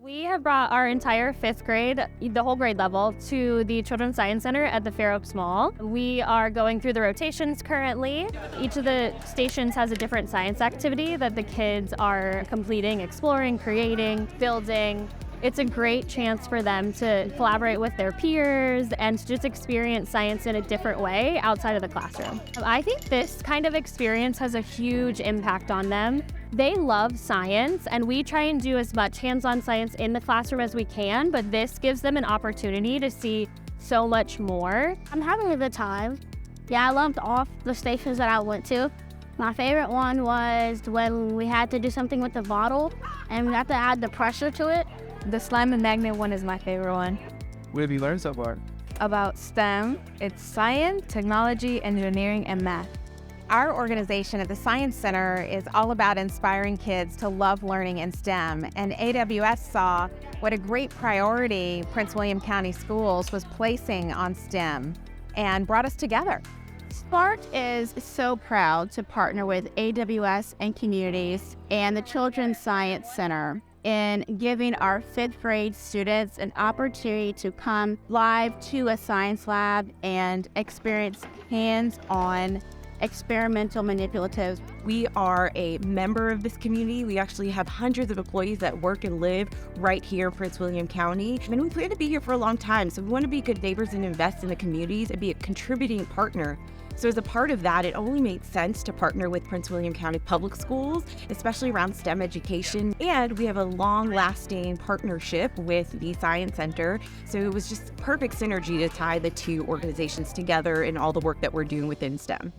We have brought our entire 5th grade, the whole grade level, to the Children's Science Center at the Fair Oaks Mall. We are going through the rotations currently. Each of the stations has a different science activity that the kids are completing, exploring, creating, building. It's a great chance for them to collaborate with their peers and to just experience science in a different way outside of the classroom. I think this kind of experience has a huge impact on them. They love science, and we try and do as much hands-on science in the classroom as we can, but this gives them an opportunity to see so much more. I'm having a good time. Yeah, I loved all the stations that I went to. My favorite one was when we had to do something with the bottle and we had to add the pressure to it. The slime and magnet one is my favorite one. What have you learned so far? About STEM, it's science, technology, engineering, and math. Our organization at the Science Center is all about inspiring kids to love learning in STEM, and AWS saw what a great priority Prince William County Schools was placing on STEM and brought us together. SPARK is so proud to partner with AWS and Communities and the Children's Science Center in giving our 5th grade students an opportunity to come live to a science lab and experience hands-on experimental manipulatives. We are a member of this community. We actually have hundreds of employees that work and live right here in Prince William County. And we plan to be here for a long time. So we want to be good neighbors and invest in the communities and be a contributing partner. So as a part of that, it only made sense to partner with Prince William County Public Schools, especially around STEM education. And we have a long-lasting partnership with the Science Center. So it was just perfect synergy to tie the two organizations together in all the work that we're doing within STEM.